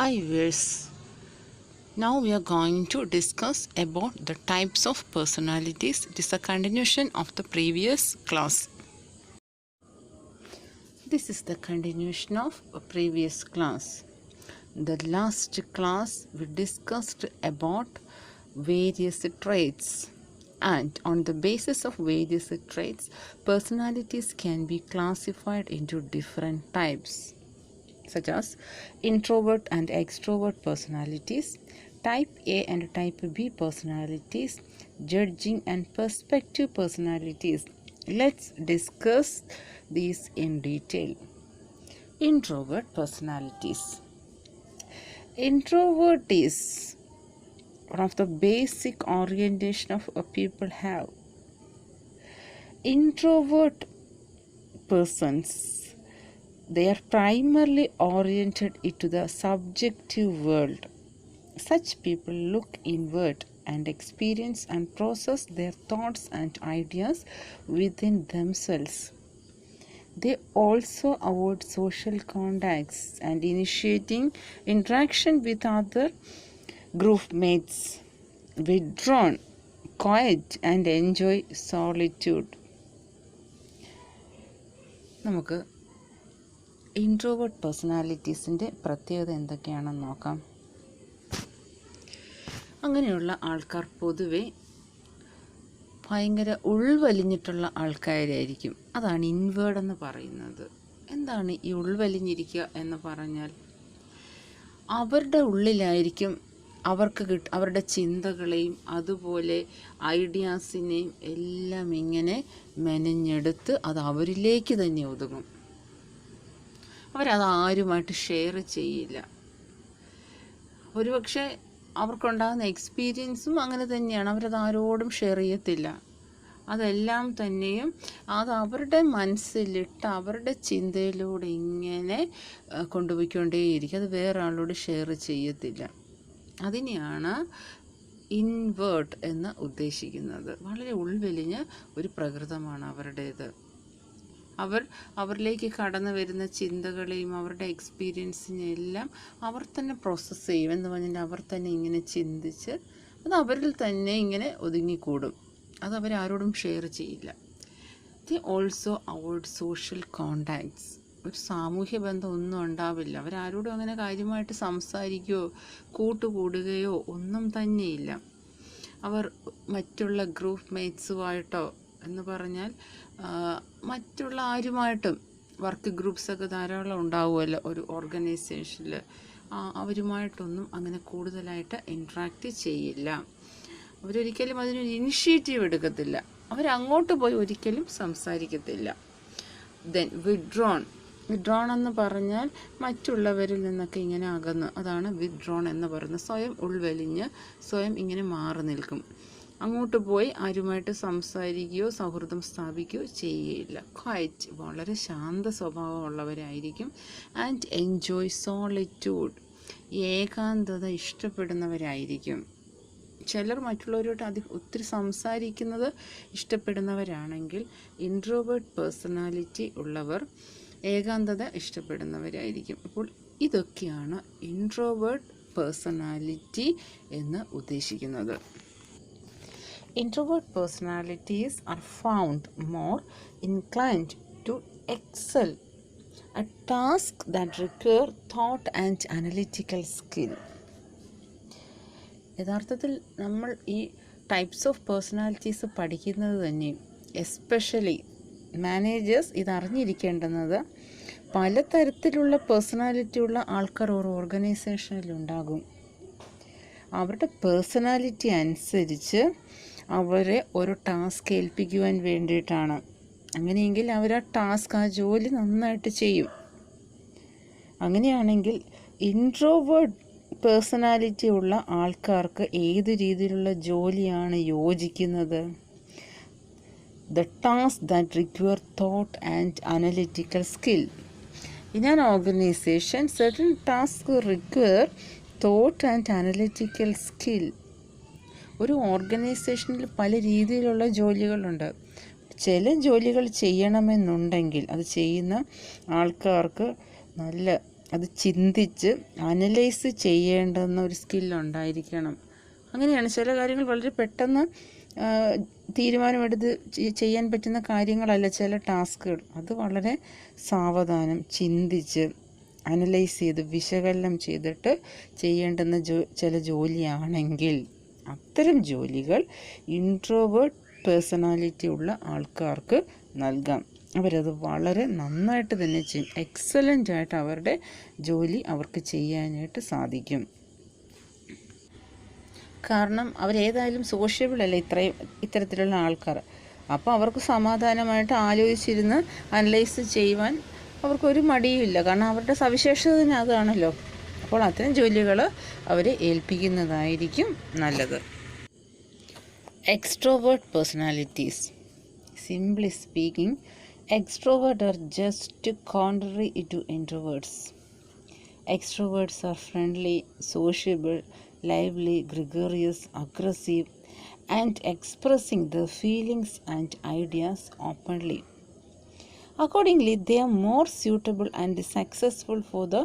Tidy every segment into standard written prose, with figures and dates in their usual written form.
Hi viewers, now we are going to discuss about the types of personalities. It is a continuation of the previous class. This is the continuation of a previous class. The last class we discussed about various traits, and on the basis of various traits, personalities can be classified into different types, such as introvert and extrovert personalities, type A and type B personalities, judging and perspective personalities. Let's discuss these in detail. Introvert personalities. Introvert is one of the basic orientation of a people have. Introvert persons, they are primarily oriented into the subjective world. Such people look inward and experience and process their thoughts and ideas within themselves. They also avoid social contacts and initiating interaction with other group mates, withdrawn, quiet and enjoy solitude. നമുക്ക് introvert പേഴ്സണാലിറ്റീസിൻ്റെ പ്രത്യേകത എന്തൊക്കെയാണെന്ന് നോക്കാം. അങ്ങനെയുള്ള ആൾക്കാർ പൊതുവെ ഭയങ്കര ഉൾവലിഞ്ഞിട്ടുള്ള ആൾക്കാരായിരിക്കും. അതാണ് ഇൻവേർഡ് എന്ന് പറയുന്നത്. എന്താണ് ഈ ഉൾവലിഞ്ഞിരിക്കുക എന്ന് പറഞ്ഞാൽ, അവരുടെ ഉള്ളിലായിരിക്കും അവരുടെ ചിന്തകളെയും അതുപോലെ ഐഡിയാസിനെയും എല്ലാം ഇങ്ങനെ മെനഞ്ഞെടുത്ത് അത് അവരിലേക്ക് തന്നെ ഒതുങ്ങും. അവരത് ആരുമായിട്ട് ഷെയർ ചെയ്യില്ല. ഒരുപക്ഷെ അവർക്കുണ്ടാകുന്ന എക്സ്പീരിയൻസും അങ്ങനെ തന്നെയാണ്. അവരത് ആരോടും ഷെയർ ചെയ്യത്തില്ല. അതെല്ലാം തന്നെയും അത് അവരുടെ മനസ്സിലിട്ട് അവരുടെ ചിന്തയിലൂടെ ഇങ്ങനെ കൊണ്ടുപോയിക്കൊണ്ടേയിരിക്കും. അത് വേറെ ആളോട് ഷെയർ ചെയ്യത്തില്ല. അതിനെയാണ് ഇൻവേർട്ട് എന്ന് ഉദ്ദേശിക്കുന്നത്. വളരെ ഉൾവലിഞ്ഞ ഒരു പ്രകൃതമാണ് അവരുടേത്. അവരിലേക്ക് കടന്നു വരുന്ന ചിന്തകളെയും അവരുടെ എക്സ്പീരിയൻസിനെല്ലാം അവർ തന്നെ പ്രോസസ്സ് ചെയ്യും. എന്ന് പറഞ്ഞാൽ അവർ തന്നെ ഇങ്ങനെ ചിന്തിച്ച് അത് അവരിൽ തന്നെ ഇങ്ങനെ ഒതുങ്ങിക്കൂടും. അത് അവരാരോടും ഷെയർ ചെയ്യില്ല. They also avoid social contacts. ഒരു സാമൂഹ്യ ബന്ധം ഒന്നും ഉണ്ടാവില്ല. അവരാരോടും അങ്ങനെ കാര്യമായിട്ട് സംസാരിക്കുകയോ കൂട്ടുകൂടുകയോ ഒന്നും തന്നെയില്ല. അവർ മറ്റുള്ള ഗ്രൂപ്പ് മേറ്റ്സുമായിട്ടോ എന്ന് പറഞ്ഞാൽ മറ്റുള്ള ആരുമായിട്ടും, വർക്ക് ഗ്രൂപ്പ്സൊക്കെ ധാരാളം ഉണ്ടാവുമല്ലോ ഒരു ഓർഗനൈസേഷനിൽ, അവരുമായിട്ടൊന്നും അങ്ങനെ കൂടുതലായിട്ട് ഇൻട്രാക്റ്റ് ചെയ്യില്ല. അവരൊരിക്കലും അതിനൊരു ഇനിഷ്യേറ്റീവ് എടുക്കത്തില്ല. അവരങ്ങോട്ട് പോയി ഒരിക്കലും സംസാരിക്കത്തില്ല. ദെൻ വിഡ്രോൺ എന്ന് പറഞ്ഞാൽ മറ്റുള്ളവരിൽ നിന്നൊക്കെ ഇങ്ങനെ അകന്ന്, അതാണ് വിഡ്രോൺ എന്ന് പറയുന്നത്. സ്വയം ഉൾവലിഞ്ഞ് സ്വയം ഇങ്ങനെ മാറി നിൽക്കും. അങ്ങോട്ട് പോയി ആരുമായിട്ട് സംസാരിക്കുകയോ സൗഹൃദം സ്ഥാപിക്കുകയോ ചെയ്യുകയില്ല. ക്വയറ്റ്, വളരെ ശാന്ത സ്വഭാവമുള്ളവരായിരിക്കും. ആൻഡ് എൻജോയ് സോളിറ്റ്യൂഡ്, ഏകാന്തത ഇഷ്ടപ്പെടുന്നവരായിരിക്കും. ചിലർ മറ്റുള്ളവരോട് ഒത്തിരി സംസാരിക്കുന്നത് ഇഷ്ടപ്പെടുന്നവരാണെങ്കിൽ ഇൻട്രോവേർട്ട് പേഴ്സണാലിറ്റി ഉള്ളവർ ഏകാന്തത ഇഷ്ടപ്പെടുന്നവരായിരിക്കും. അപ്പോൾ ഇതൊക്കെയാണ് ഇൻട്രോവേർട്ട് പേഴ്സണാലിറ്റി എന്ന് ഉദ്ദേശിക്കുന്നത്. Introvert personalities are found more inclined to excel at tasks that require thought and analytical skill. യഥാർത്ഥത്തിൽ നമ്മൾ ഈ ടൈപ്സ് ഓഫ് പേഴ്സണാലിറ്റീസ് പഠിക്കുന്നത് തന്നെ, എസ്പെഷ്യലി മാനേജേഴ്സ് ഇതറിഞ്ഞിരിക്കേണ്ടുന്നത്, പലതരത്തിലുള്ള പേഴ്സണാലിറ്റി ഉള്ള ആൾക്കാർ ഒരു ഓർഗനൈസേഷനിലുണ്ടാകും. അവരുടെ പേഴ്സണാലിറ്റി അനുസരിച്ച് അവരെ ഒരു ടാസ്ക് ഏൽപ്പിക്കുവാൻ വേണ്ടിയിട്ടാണ്. അങ്ങനെയെങ്കിൽ അവർ ആ ജോലി നന്നായിട്ട് ചെയ്യും. അങ്ങനെയാണെങ്കിൽ ഇൻട്രോവേർട്ട് പേഴ്സണാലിറ്റി ഉള്ള ആൾക്കാർക്ക് ഏത് രീതിയിലുള്ള ജോലിയാണ് യോജിക്കുന്നത്? The tasks that require thought and analytical skill. In an organization, certain tasks require thought and analytical skill. ഒരു ഓർഗനൈസേഷനിൽ പല രീതിയിലുള്ള ജോലികളുണ്ട്. ചില ജോലികൾ ചെയ്യണമെന്നുണ്ടെങ്കിൽ അത് ചെയ്യുന്ന ആൾക്കാർക്ക് നല്ല അത് ചിന്തിച്ച് അനലൈസ് ചെയ്യേണ്ടുന്ന ഒരു സ്കില്ലുണ്ടായിരിക്കണം. അങ്ങനെയാണ് ചില കാര്യങ്ങൾ വളരെ പെട്ടെന്ന് തീരുമാനമെടുത്ത് ചെയ്യാൻ പറ്റുന്ന കാര്യങ്ങളല്ല ചില ടാസ്കുകൾ. അത് വളരെ സാവധാനം ചിന്തിച്ച് അനലൈസ് ചെയ്ത് വിശകലനം ചെയ്തിട്ട് ചെയ്യേണ്ടുന്ന ചില ജോലിയാണെങ്കിൽ അത്തരം ജോലികൾ ഇൻട്രോവേർട്ട് പേഴ്സണാലിറ്റി ഉള്ള ആൾക്കാർക്ക് നൽകാം. അവരത് വളരെ നന്നായിട്ട് തന്നെ ചെയ്യും. എക്സലൻ്റായിട്ട് അവരുടെ ജോലി അവർക്ക് ചെയ്യാനായിട്ട് സാധിക്കും. കാരണം അവരേതായാലും സോഷ്യബിൾ അല്ല ഇത്തരത്തിലുള്ള ആൾക്കാർ. അപ്പോൾ അവർക്ക് സമാധാനമായിട്ട് ആലോചിച്ചിരുന്ന് അനലൈസ് ചെയ്യുവാൻ അവർക്കൊരു മടിയുമില്ല. കാരണം അവരുടെ സവിശേഷത തന്നെ അതാണല്ലോ. അപ്പോൾ അത്തരം ജോലികൾ അവരെ ഏൽപ്പിക്കുന്നതായിരിക്കും നല്ലത്. Extrovert personalities. Simply speaking, extroverts are just contrary to introverts. Extroverts are friendly, sociable, lively, gregarious, aggressive, and expressing their feelings and ideas openly. Accordingly, they are more suitable and successful for the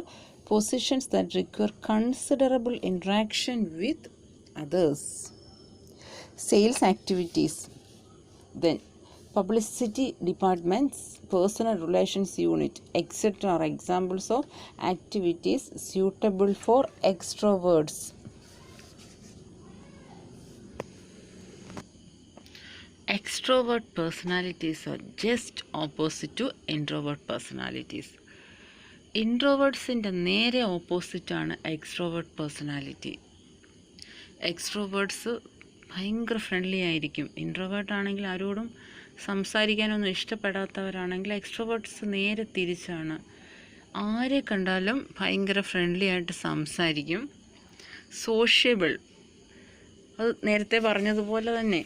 positions that require considerable interaction with others. Sales activities. Then publicity departments, personal relations unit, etc. are examples of activities suitable for extroverts. Extrovert personalities are just opposite to introvert personalities. ഇൻട്രോവേർട്സിൻ്റെ നേരെ ഓപ്പോസിറ്റാണ് extrovert personality. Extroverts ഭയങ്കര friendly ആയിരിക്കും. Introvert ആണെങ്കിൽ ആരോടും സംസാരിക്കാനൊന്നും ഇഷ്ടപ്പെടാത്തവരാണെങ്കിൽ extroverts നേരെ തിരിച്ചാണ്. ആരെ കണ്ടാലും ഭയങ്കര ഫ്രണ്ട്ലി ആയിട്ട് സംസാരിക്കും. സോഷ്യബിൾ, അത് നേരത്തെ പറഞ്ഞതുപോലെ തന്നെ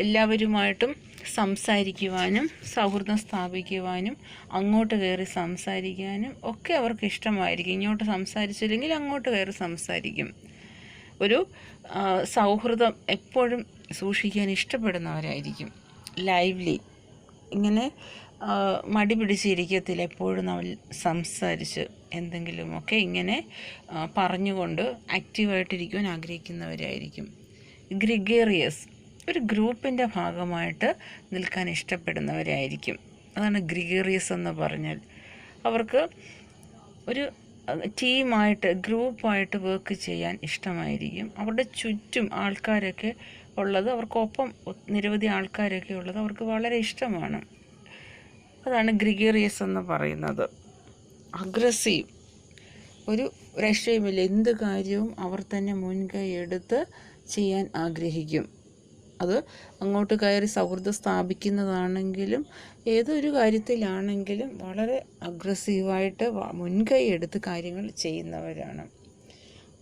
എല്ലാവരുമായിട്ടും സംസാരിക്കുവാനും സൗഹൃദം സ്ഥാപിക്കുവാനും അങ്ങോട്ട് കയറി സംസാരിക്കാനും ഒക്കെ അവർക്ക് ഇഷ്ടമായിരിക്കും. ഇങ്ങോട്ട് സംസാരിച്ചില്ലെങ്കിൽ അങ്ങോട്ട് കയറി സംസാരിക്കും. ഒരു സൗഹൃദം എപ്പോഴും സൂക്ഷിക്കാൻ ഇഷ്ടപ്പെടുന്നവരായിരിക്കും. ലൈവ്ലി, ഇങ്ങനെ മടി പിടിച്ചിരിക്കത്തില്ല. എപ്പോഴും നമ്മൾ സംസാരിച്ച് എന്തെങ്കിലുമൊക്കെ ഇങ്ങനെ പറഞ്ഞുകൊണ്ട് ആക്റ്റീവായിട്ടിരിക്കുവാൻ ആഗ്രഹിക്കുന്നവരായിരിക്കും. ഗ്രിഗേറിയസ്, ഒരു ഗ്രൂപ്പിൻ്റെ ഭാഗമായിട്ട് നിൽക്കാൻ ഇഷ്ടപ്പെടുന്നവരായിരിക്കും. അതാണ് ഗ്രിഗേറിയസ് എന്ന് പറഞ്ഞാൽ. അവർക്ക് ഒരു ടീമായിട്ട് ഗ്രൂപ്പായിട്ട് വർക്ക് ചെയ്യാൻ ഇഷ്ടമായിരിക്കും. അവരുടെ ചുറ്റും ആൾക്കാരൊക്കെ ഉള്ളത്, അവർക്കൊപ്പം നിരവധി ആൾക്കാരൊക്കെ ഉള്ളത് അവർക്ക് വളരെ ഇഷ്ടമാണ്. അതാണ് ഗ്രിഗേറിയസ് എന്ന് പറയുന്നത്. അഗ്രസീവ്, ഒരു രക്ഷയുമില്ല. എന്ത് കാര്യവും അവർ തന്നെ മുൻകൈ എടുത്ത് ചെയ്യാൻ ആഗ്രഹിക്കും. അത് അങ്ങോട്ട് കയറി സൗഹൃദം സ്ഥാപിക്കുന്നതാണെങ്കിലും ഏതൊരു കാര്യത്തിലാണെങ്കിലും വളരെ അഗ്രസീവായിട്ട് മുൻകൈ എടുത്ത് കാര്യങ്ങൾ ചെയ്യുന്നവരാണ്.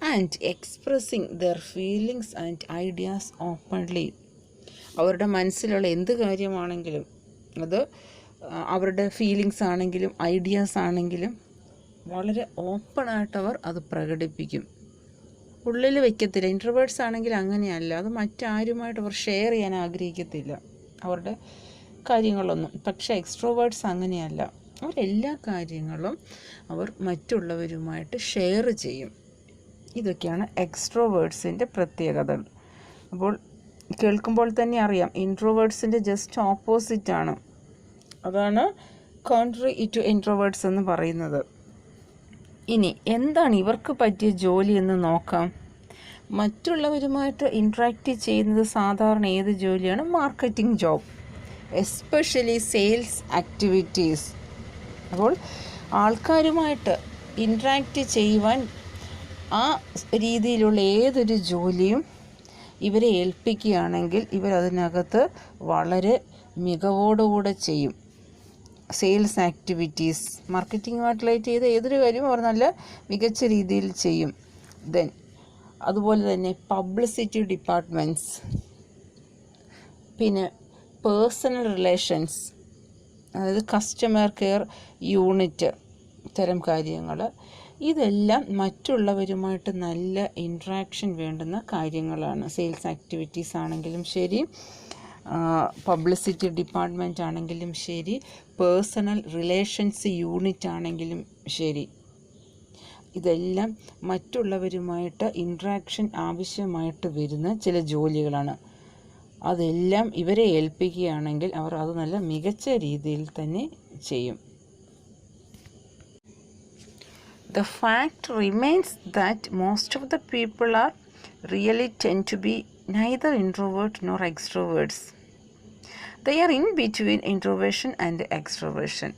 And expressing their feelings and ideas openly. അവരുടെ മനസ്സിലുള്ള എന്ത് കാര്യമാണെങ്കിലും, അത് അവരുടെ ഫീലിങ്സ് ആണെങ്കിലും ഐഡിയാസ് ആണെങ്കിലും വളരെ ഓപ്പണായിട്ടവർ അത് പ്രകടിപ്പിക്കും. ഉള്ളിൽ വയ്ക്കത്തില്ല. ഇൻട്രോവേർട്സ് ആണെങ്കിൽ അങ്ങനെയല്ല. അത് മറ്റാരുമായിട്ട് അവർ ഷെയർ ചെയ്യാൻ ആഗ്രഹിക്കത്തില്ല അവരുടെ കാര്യങ്ങളൊന്നും. പക്ഷേ എക്സ്ട്രോവേർട്സ് അങ്ങനെയല്ല. അവരെല്ലാ കാര്യങ്ങളും അവർ മറ്റുള്ളവരുമായിട്ട് ഷെയർ ചെയ്യും. ഇതൊക്കെയാണ് എക്സ്ട്രോവേർട്സിൻ്റെ പ്രത്യേകതകൾ. അപ്പോൾ കേൾക്കുമ്പോൾ തന്നെ അറിയാം ഇൻട്രോവേർട്സിൻ്റെ ജസ്റ്റ് ഓപ്പോസിറ്റാണ്. അതാണ് കോൺട്രറി ടു ഇൻട്രോവേർട്സ് എന്ന് പറയുന്നത്. ഇനി എന്താണ് ഇവർക്ക് പറ്റിയ ജോലി എന്ന് നോക്കാം. മറ്റുള്ളവരുമായിട്ട് ഇൻട്രാക്റ്റ് ചെയ്യുന്നത് സാധാരണ ഏത് ജോലിയാണ്? Marketing job, especially sales activities. അപ്പോൾ ആൾക്കാരുമായിട്ട് ഇൻട്രാക്റ്റ് ചെയ്യുവാൻ ആ രീതിയിലുള്ള ഏതൊരു ജോലിയും ഇവരെ ഏൽപ്പിക്കുകയാണെങ്കിൽ ഇവരതിനകത്ത് വളരെ മികവോടുകൂടെ ചെയ്യും. സെയിൽസ് ആക്ടിവിറ്റീസ്, മാർക്കറ്റിങ്ങുമായിട്ട് റിലേറ്റ് ചെയ്ത ഏതൊരു കാര്യവും അവർ നല്ല മികച്ച രീതിയിൽ ചെയ്യും. ദെൻ അതുപോലെ തന്നെ പബ്ലിസിറ്റി ഡിപ്പാർട്ട്മെൻറ്റ്സ്, പിന്നെ പേഴ്സണൽ റിലേഷൻസ്, അതായത് കസ്റ്റമർ കെയർ യൂണിറ്റ്, ഇത്തരം കാര്യങ്ങൾ, ഇതെല്ലാം മറ്റുള്ളവരുമായിട്ട് നല്ല ഇൻട്രാക്ഷൻ വേണ്ടുന്ന കാര്യങ്ങളാണ്. സെയിൽസ് ആക്ടിവിറ്റീസ് ആണെങ്കിലും ശരി, പബ്ലിസിറ്റി ഡിപ്പാർട്ട്മെൻ്റ് ആണെങ്കിലും ശരി, പേഴ്സണൽ റിലേഷൻസ് യൂണിറ്റ് ആണെങ്കിലും ശരി, ഇതെല്ലാം മറ്റുള്ളവരുമായിട്ട് ഇൻട്രാക്ഷൻ ആവശ്യമായിട്ട് വരുന്ന ചില ജോലികളാണ്. അതെല്ലാം ഇവരെ ഏൽപ്പിക്കുകയാണെങ്കിൽ അവർ അത് നല്ല മികച്ച രീതിയിൽ തന്നെ ചെയ്യും. The fact remains that most of the people are really tend to be neither introvert nor extroverts. They are in between introversion and extroversion.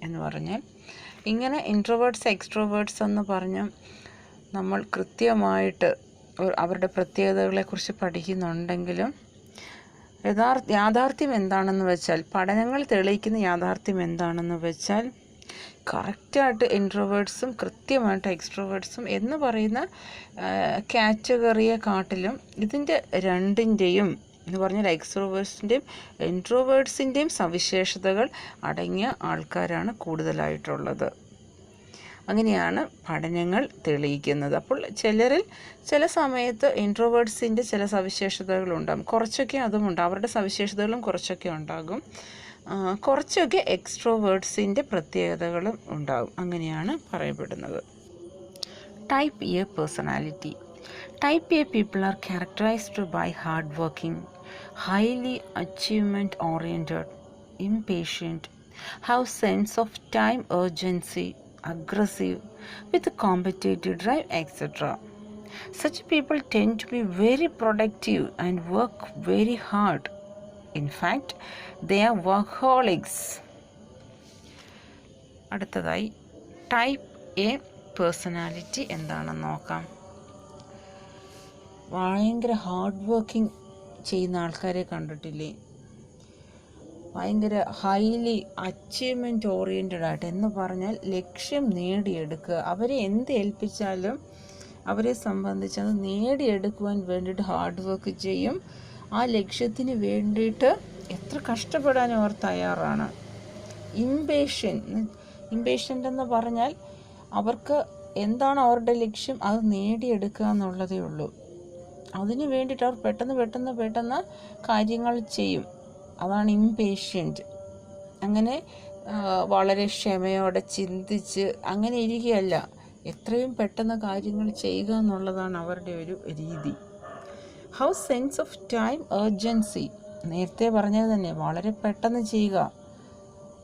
എന്ന് പറഞ്ഞാൽ ഇങ്ങനെ ഇൻട്രോവേർട്സ് എക്സ്ട്രോവേർട്സ് എന്ന് പറഞ്ഞ് നമ്മൾ കൃത്യമായിട്ട് അവരുടെ പ്രത്യേകതകളെക്കുറിച്ച് പഠിക്കുന്നുണ്ടെങ്കിലും യാഥാർത്ഥ്യം എന്താണെന്ന് വെച്ചാൽ, പഠനങ്ങൾ തെളിയിക്കുന്ന യാഥാർത്ഥ്യം എന്താണെന്ന് വെച്ചാൽ, കറക്റ്റായിട്ട് ഇൻട്രോവേർട്സും കൃത്യമായിട്ട് എക്സ്ട്രോവേർട്സും എന്ന് പറയുന്ന കാറ്റഗറിയെ കാട്ടിലും ഇതിൻ്റെ രണ്ടിൻ്റെയും എന്ന് പറഞ്ഞാൽ എക്സ്ട്രോവേർട്സിൻ്റെയും ഇൻട്രോവേർട്സിൻ്റെയും സവിശേഷതകൾ അടങ്ങിയ ആൾക്കാരാണ് കൂടുതലായിട്ടുള്ളത്. അങ്ങനെയാണ് പഠനങ്ങൾ തെളിയിക്കുന്നത്. അപ്പോൾ ചില സമയത്ത് ഇൻട്രോവേർട്സിൻ്റെ ചില സവിശേഷതകളുണ്ടാകും, കുറച്ചൊക്കെ അതുമുണ്ട്, അവരുടെ സവിശേഷതകളും കുറച്ചൊക്കെ ഉണ്ടാകും, കുറച്ചൊക്കെ എക്സ്ട്രോവേർട്സിൻ്റെ പ്രത്യേകതകളും ഉണ്ടാകും. അങ്ങനെയാണ് പറയപ്പെടുന്നത്. Type A personality. Type A people are characterized by hard working, highly achievement oriented, impatient, have sense of time urgency, aggressive, with competitive drive, etc. Such people tend to be very productive and work very hard. In fact, they are workaholics. അടുത്തതായി type A personality എന്താണെന്ന് നോക്കാം. ഭയങ്കര hard working ചെയ്യുന്ന ആൾക്കാരെ കണ്ടിട്ടില്ലേ? ഭയങ്കര highly achievement oriented ആയിട്ട്, എന്ന് പറഞ്ഞാൽ ലക്ഷ്യം നേടിയെടുക്കുക. അവരെ എന്ത് ഏൽപ്പിച്ചാലും അവരെ സംബന്ധിച്ച് അത് നേടിയെടുക്കുവാൻ വേണ്ടിയിട്ട് ഹാർഡ് വർക്ക് ചെയ്യും. ആ ലക്ഷ്യത്തിന് വേണ്ടിയിട്ട് എത്ര കഷ്ടപ്പെടാനും അവർ തയ്യാറാണ്. ഇംപേഷ്യൻ്റ് എന്ന് പറഞ്ഞാൽ അവർക്ക് എന്താണ് അവരുടെ ലക്ഷ്യം അത് നേടിയെടുക്കുക എന്നുള്ളതേ ഉള്ളൂ. അതിന് വേണ്ടിയിട്ട് അവർ പെട്ടെന്ന് കാര്യങ്ങൾ ചെയ്യും. അതാണ് ഇംപേഷ്യൻ്റ്. അങ്ങനെ വളരെ ക്ഷമയോടെ ചിന്തിച്ച് അങ്ങനെ ഇരിക്കുകയല്ല, എത്രയും പെട്ടെന്ന് കാര്യങ്ങൾ ചെയ്യുക എന്നുള്ളതാണ് അവരുടെ ഒരു രീതി. How sense of time urgency, നേരത്തെ പറഞ്ഞത് തന്നെ, വളരെ പെട്ടെന്ന് ചെയ്യുക,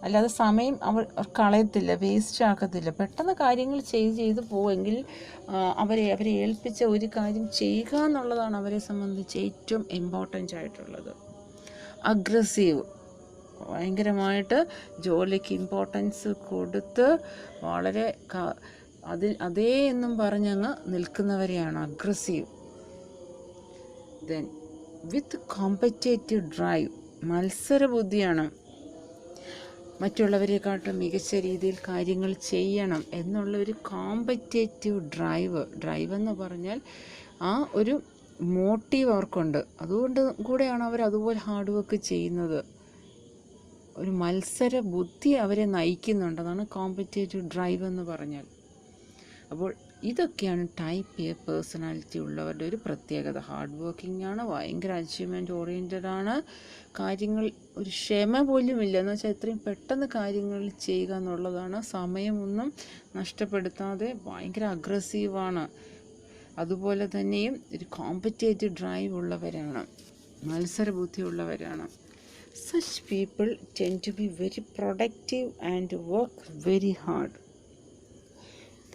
അല്ലാതെ സമയം അവർ കളയത്തില്ല, വേസ്റ്റ് ആക്കത്തില്ല. പെട്ടെന്ന് കാര്യങ്ങൾ ചെയ്ത് പോവുമെങ്കിൽ അവരെ ഏൽപ്പിച്ച ഒരു കാര്യം ചെയ്യുക എന്നുള്ളതാണ് അവരെ സംബന്ധിച്ച് ഏറ്റവും ഇമ്പോർട്ടൻ്റ് ആയിട്ടുള്ളത്. അഗ്രസീവ്, ഭയങ്കരമായിട്ട് ജോലിക്ക് ഇമ്പോർട്ടൻസ് കൊടുത്ത് വളരെ അതേ എന്നും പറഞ്ഞങ്ങ് നിൽക്കുന്നവരെയാണ് aggressive. Then with competitive drive, മത്സരബുദ്ധിയാണ്. മറ്റുള്ളവരെക്കാട്ടും മികച്ച രീതിയിൽ കാര്യങ്ങൾ ചെയ്യണം എന്നുള്ള ഒരു കോമ്പറ്റേറ്റീവ് ഡ്രൈവ് എന്ന് പറഞ്ഞാൽ ആ ഒരു മോട്ടീവ് അവർക്കുണ്ട്. അതുകൊണ്ട് കൂടെയാണ് അവർ അതുപോലെ ഹാർഡ് വർക്ക് ചെയ്യുന്നത്. ഒരു മത്സര ബുദ്ധി അവരെ നയിക്കുന്നുണ്ട്. അതാണ് കോമ്പറ്റേറ്റീവ് ഡ്രൈവ് എന്ന് പറഞ്ഞാൽ. അപ്പോൾ ഇതൊക്കെയാണ് ടൈപ്പ് എ പേഴ്സണാലിറ്റി ഉള്ളവരുടെ ഒരു പ്രത്യേകത. ഹാർഡ് വർക്കിംഗ് ആണ്, ഭയങ്കര അച്ചീവ്മെൻറ്റ് ഓറിയൻറ്റഡ് ആണ്, കാര്യങ്ങൾ ഒരു ക്ഷമ പോലും ഇല്ല, എന്ന് വെച്ചാൽ എത്രയും പെട്ടെന്ന് കാര്യങ്ങൾ ചെയ്യുക എന്നുള്ളതാണ്. സമയമൊന്നും നഷ്ടപ്പെടുത്താതെ ഭയങ്കര അഗ്രസീവാണ്. അതുപോലെ തന്നെയും ഒരു കോമ്പറ്റേറ്റീവ് ഡ്രൈവ് ഉള്ളവരാണ്, മത്സരബുദ്ധിയുള്ളവരാണ്. Such people tend to be very productive and work very hard.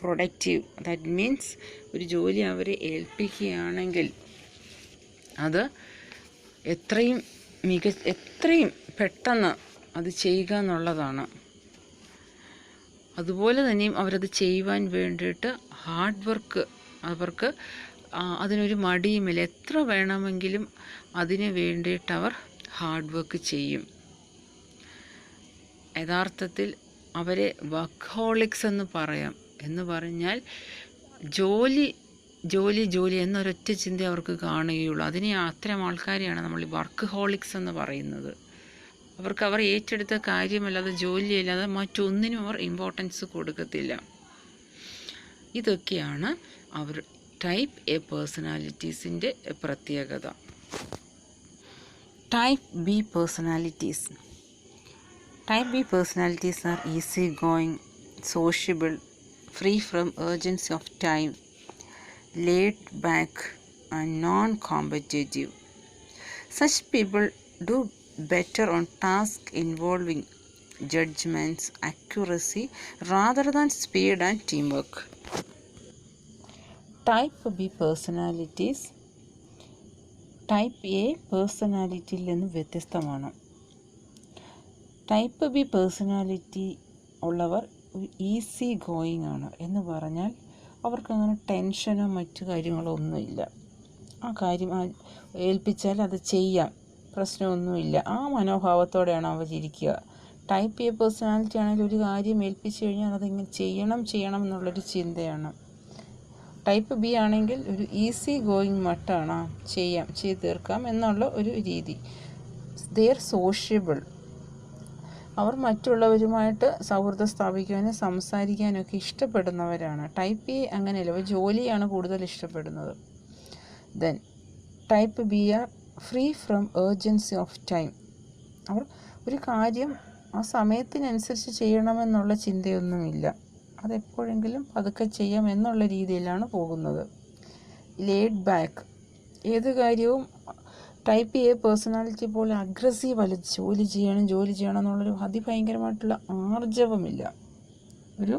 Productive, that means ഒരു ജോലി അവരെ ഏൽപ്പിക്കുകയാണെങ്കിൽ അത് എത്രയും പെട്ടെന്ന് അത് ചെയ്യുക എന്നുള്ളതാണ്. അതുപോലെ തന്നെയും അവരത് ചെയ്യുവാൻ വേണ്ടിയിട്ട് ഹാർഡ് വർക്ക്, അവർക്ക് അതിനൊരു മടിയുമില്ല. എത്ര വേണമെങ്കിലും അതിന് വേണ്ടിയിട്ട് അവർ ഹാർഡ് വർക്ക് ചെയ്യും. യഥാർത്ഥത്തിൽ അവരെ വർക്ക്ഹോളിക്സ് എന്ന് പറയാം. എന്ന് പറഞ്ഞാൽ ജോലി എന്നൊരൊറ്റ ചിന്ത അവർക്ക് കാണുകയുള്ളൂ. അത്തരം ആൾക്കാരെയാണ് നമ്മൾ വർക്ക്ഹോളിക്സ് എന്ന് പറയുന്നത്. അവർ ഏറ്റെടുത്ത കാര്യമല്ലാതെ ജോലിയല്ലാതെ മറ്റൊന്നിനും അവർ ഇമ്പോർട്ടൻസ് കൊടുക്കത്തില്ല. ഇതൊക്കെയാണ് അവർ ടൈപ്പ് എ പേഴ്സണാലിറ്റീസിൻ്റെ പ്രത്യേകത. Type B personalities. Type B personalities are easygoing, sociable, free from urgency of time, laid back, and non-competitive. Such people do better on tasks involving judgments, accuracy, rather than speed and teamwork. Type B personalities type A പേഴ്സണാലിറ്റിയിൽ നിന്ന് വ്യത്യസ്തമാണ്. Type B personality ഉള്ളവർ easy going ആണ് എന്ന് പറഞ്ഞാൽ അവർക്കങ്ങനെ ടെൻഷനോ മറ്റു കാര്യങ്ങളോ ഒന്നുമില്ല. ആ കാര്യം ഏൽപ്പിച്ചാൽ അത് ചെയ്യാം, പ്രശ്നമൊന്നുമില്ല, ആ മനോഭാവത്തോടെയാണ് അവരിയ്ക്കുക. ടൈപ്പ് എ പേഴ്സണാലിറ്റി ആണെങ്കിൽ ഒരു കാര്യം ഏൽപ്പിച്ചു കഴിഞ്ഞാൽ അതിങ്ങനെ ചെയ്യണം എന്നുള്ളൊരു ചിന്തയാണ്. ടൈപ്പ് ബി ആണെങ്കിൽ ഒരു ഈസി ഗോയിങ് മട്ടാണ്, ചെയ്ത് തീർക്കാം എന്നുള്ള ഒരു രീതി. They are sociable. അവർ മറ്റുള്ളവരുമായിട്ട് സൗഹൃദം സ്ഥാപിക്കാനും സംസാരിക്കാനൊക്കെ ഇഷ്ടപ്പെടുന്നവരാണ്. ടൈപ്പ് എ അങ്ങനെയല്ല, അവർ ജോലിയാണ് കൂടുതൽ ഇഷ്ടപ്പെടുന്നത്. Then type B are free from urgency of time. അവർ ഒരു കാര്യം ആ സമയത്തിനനുസരിച്ച് ചെയ്യണമെന്നുള്ള ചിന്തയൊന്നുമില്ല, അതെപ്പോഴെങ്കിലും പതുക്കെ ചെയ്യാം എന്നുള്ള രീതിയിലാണ് പോകുന്നത്. Laid back. ഏത് കാര്യവും ടൈപ്പ് എ പേഴ്സണാലിറ്റി പോലെ അഗ്രസീവ് അല്ല. ജോലി ചെയ്യണം എന്നുള്ളൊരു അതിഭയങ്കരമായിട്ടുള്ള ആർജവമില്ല. ഒരു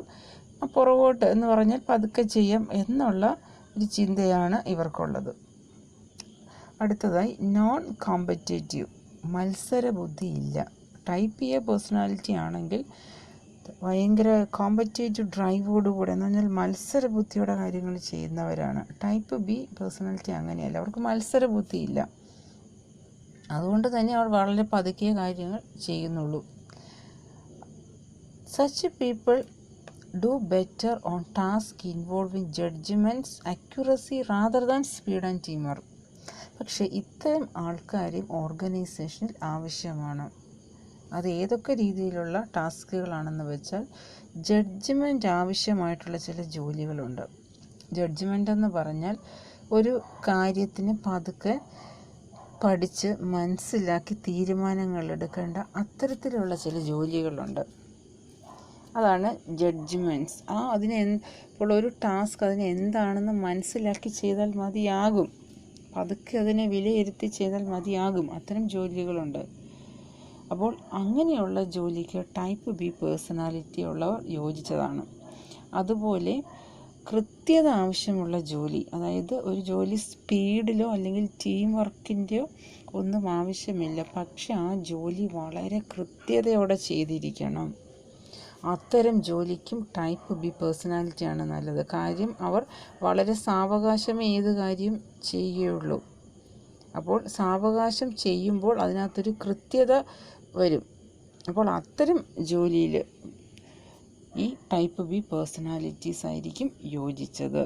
പുറകോട്ട് എന്ന് പറഞ്ഞാൽ പതുക്കെ ചെയ്യാം എന്നുള്ള ഒരു ചിന്തയാണ് ഇവർക്കുള്ളത്. അടുത്തതായി നോൺ കോമ്പറ്റേറ്റീവ്. മത്സര ബുദ്ധിയില്ല. ടൈപ്പ് എ പേഴ്സണാലിറ്റി ആണെങ്കിൽ ഭയങ്കര കോമ്പറ്റേറ്റീവ് ഡ്രൈവോടുകൂടെ എന്ന് പറഞ്ഞാൽ മത്സര ബുദ്ധിയുടെ കാര്യങ്ങൾ ചെയ്യുന്നവരാണ്. ടൈപ്പ് ബി പേഴ്സണാലിറ്റി അങ്ങനെയല്ല, അവർക്ക് മത്സര ബുദ്ധിയില്ല. അതുകൊണ്ട് തന്നെ അവർ വളരെ പതുക്കെ കാര്യങ്ങൾ ചെയ്യുന്നുള്ളൂ. Such people do better on task involving judgements, accuracy rather than speed and teamwork. പക്ഷേ ഇത്തരം ആൾക്കാരും ഓർഗനൈസേഷനിൽ ആവശ്യമാണ്. അത് ഏതൊക്കെ രീതിയിലുള്ള ടാസ്കുകളാണെന്ന് വെച്ചാൽ ജഡ്ജ്മെൻ്റ് ആവശ്യമായിട്ടുള്ള ചില ജോലികളുണ്ട്. ജഡ്ജ്മെൻ്റ് എന്ന് പറഞ്ഞാൽ ഒരു കാര്യത്തിന് പതുക്കെ പഠിച്ച് മനസ്സിലാക്കി തീരുമാനങ്ങൾ എടുക്കേണ്ട അത്തരത്തിലുള്ള ചില ജോലികളുണ്ട്. അതാണ് ജഡ്ജ്മെൻറ്റ്സ്. ഇപ്പോൾ ഒരു ടാസ്ക് അതിന് എന്താണെന്ന് മനസ്സിലാക്കി ചെയ്താൽ മതിയാകും, പതുക്കെ അതിനെ വിലയിരുത്തി ചെയ്താൽ മതിയാകും. അത്തരം ജോലികളുണ്ട്. അപ്പോൾ അങ്ങനെയുള്ള ജോലിക്ക് ടൈപ്പ് ബി പേഴ്സണാലിറ്റി ഉള്ളവർ യോജിച്ചതാണ്. അതുപോലെ കൃത്യത ആവശ്യമുള്ള ജോലി, അതായത് ഒരു ജോലി സ്പീഡിലോ അല്ലെങ്കിൽ ടീം വർക്കിൻ്റെയോ ഒന്നും ആവശ്യമില്ല, പക്ഷെ ആ ജോലി വളരെ കൃത്യതയോടെ ചെയ്തിരിക്കണം. അത്തരം ജോലിക്കും ടൈപ്പ് ബി പേഴ്സണാലിറ്റിയാണ് നല്ലത്. കാര്യം അവർ വളരെ സാവകാശമേ ഏത് കാര്യം ചെയ്യുകയുള്ളൂ. അപ്പോൾ സാവകാശം ചെയ്യുമ്പോൾ അതിനകത്തൊരു കൃത്യത വരും. അപ്പോൾ അത്തരം ജോലിയിൽ ഈ ടൈപ്പ് ബി പേഴ്സണാലിറ്റീസ് ആയിരിക്കും യോജിച്ചത്.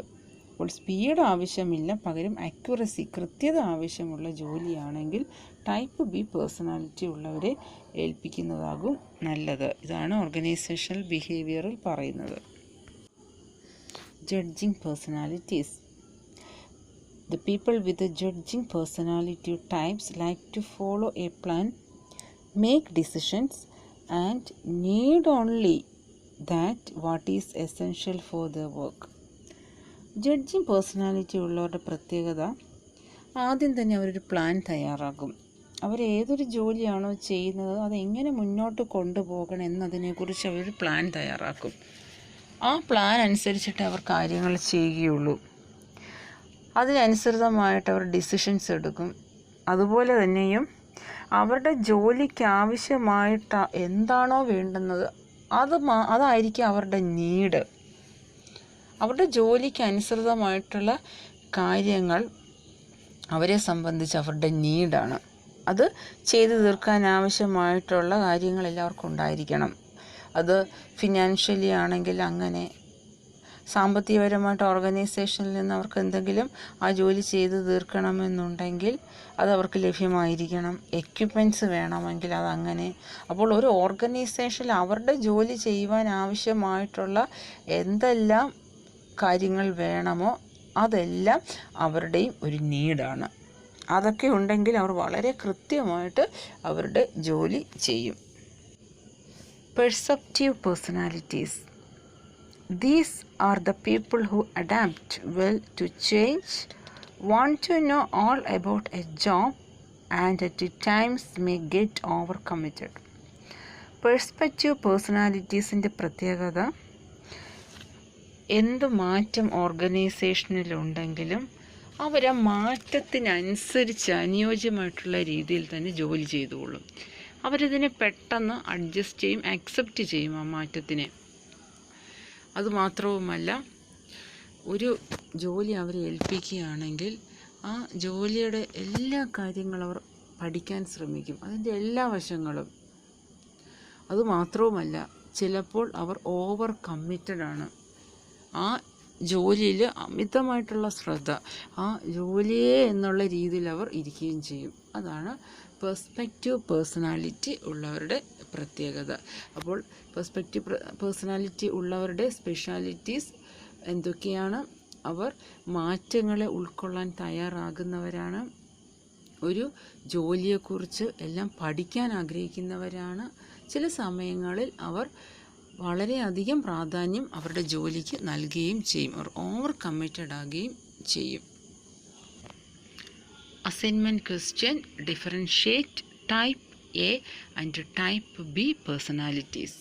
അപ്പോൾ സ്പീഡ് ആവശ്യമില്ല, പകരം അക്യുറസി, കൃത്യത ആവശ്യമുള്ള ജോലിയാണെങ്കിൽ ടൈപ്പ് ബി പേഴ്സണാലിറ്റി ഉള്ളവരെ ഏൽപ്പിക്കുന്നതാകും നല്ലത്. ഇതാണ് ഓർഗനൈസേഷണൽ ബിഹേവിയറിൽ പറയുന്നത്. Judging personalities. The people with the judging personality types like to follow a plan, make decisions, and need only that what is essential for their work. Judging personality ഉള്ളവരുടെ പ്രത്യേകത, ആദ്യം തന്നെ അവരൊരു plan തയ്യാറാക്കും. അവരേതൊരു ജോലിയാണോ ചെയ്യുന്നത് അതെങ്ങനെ മുന്നോട്ട് കൊണ്ടുപോകണം എന്നതിനെക്കുറിച്ച് അവരൊരു പ്ലാൻ തയ്യാറാക്കും. ആ പ്ലാൻ അനുസരിച്ചിട്ട് അവർ കാര്യങ്ങൾ ചെയ്യുകയുള്ളൂ. അതിനനുസൃതമായിട്ട് അവർ ഡിസിഷൻസ് എടുക്കും. അതുപോലെ തന്നെയും അവരുടെ ജോലിക്ക് ആവശ്യമായിട്ട് എന്താണോ വേണ്ടുന്നത് അതായിരിക്കും അവരുടെ നീഡ്. അവരുടെ ജോലിക്ക് അനുസൃതമായിട്ടുള്ള കാര്യങ്ങൾ അവരെ സംബന്ധിച്ച് അവരുടെ നീഡാണ്. അത് ചെയ്തു തീർക്കാൻ ആവശ്യമായിട്ടുള്ള കാര്യങ്ങൾ എല്ലാവർക്കും ഉണ്ടായിരിക്കണം. അത് ഫിനാൻഷ്യലി ആണെങ്കിൽ അങ്ങനെ, സാമ്പത്തികപരമായിട്ട് ഓർഗനൈസേഷനിൽ നിന്ന് അവർക്ക് എന്തെങ്കിലും ആ ജോലി ചെയ്ത് തീർക്കണമെന്നുണ്ടെങ്കിൽ അത് അവർക്ക് ലഭ്യമായിരിക്കണം. എക്യുപ്മെൻറ്റ്സ് വേണമെങ്കിൽ അതങ്ങനെ. അപ്പോൾ ഒരു ഓർഗനൈസേഷനിൽ അവരുടെ ജോലി ചെയ്യുവാൻ ആവശ്യമായിട്ടുള്ള എന്തെല്ലാം കാര്യങ്ങൾ വേണമോ അതെല്ലാം അവരുടെയും ഒരു നീഡാണ്. അതൊക്കെ ഉണ്ടെങ്കിൽ അവർ വളരെ കൃത്യമായിട്ട് അവരുടെ ജോലി ചെയ്യും. Perceptive personalities. These are the people who adapt well to change, want to know all about a job, and at times may get overcommitted. Perspective പേഴ്സണാലിറ്റീസിൻ്റെ പ്രത്യേകത, എന്ത് മാറ്റം ഓർഗനൈസേഷനിലുണ്ടെങ്കിലും അവർ ആ മാറ്റത്തിനനുസരിച്ച് അനുയോജ്യമായിട്ടുള്ള രീതിയിൽ തന്നെ ജോലി ചെയ്തുകൊള്ളും. അവരതിനെ പെട്ടെന്ന് അഡ്ജസ്റ്റ് ചെയ്യും, അക്സെപ്റ്റ് ചെയ്യും ആ മാറ്റത്തിനെ. അതുമാത്രവുമല്ല, ഒരു ജോലി അവരെ ഏൽപ്പിക്കുകയാണെങ്കിൽ ആ ജോലിയുടെ എല്ലാ കാര്യങ്ങളും അവർ പഠിക്കാൻ ശ്രമിക്കും, അതിൻ്റെ എല്ലാ വശങ്ങളും. അതുമാത്രവുമല്ല, ചിലപ്പോൾ അവർ ഓവർ കമ്മിറ്റഡാണ്. ആ ജോലിയിൽ അമിതമായിട്ടുള്ള ശ്രദ്ധ, ആ ജോലിയെ എന്നുള്ള രീതിയിൽ അവർ ഇരിക്കുകയും ചെയ്യും. അതാണ് പെർസ്പെക്റ്റീവ് പേഴ്സണാലിറ്റി ഉള്ളവരുടെ പ്രത്യേകത. അപ്പോൾ പെർസ്പെക്റ്റീവ് പേഴ്സണാലിറ്റി ഉള്ളവരുടെ സ്പെഷ്യാലിറ്റീസ് എന്തൊക്കെയാണ്? അവർ മാറ്റങ്ങളെ ഉൾക്കൊള്ളാൻ തയ്യാറാകുന്നവരാണ്, ഒരു ജോലിയെക്കുറിച്ച് എല്ലാം പഠിക്കാൻ ആഗ്രഹിക്കുന്നവരാണ്. ചില സമയങ്ങളിൽ അവർ വളരെയധികം പ്രാധാന്യം അവരുടെ ജോലിക്ക് നൽകുകയും ചെയ്യും, അവർ ഓവർ കമ്മിറ്റഡ് ആകുകയും ചെയ്യും. Assignment question: differentiate type A and type B personalities.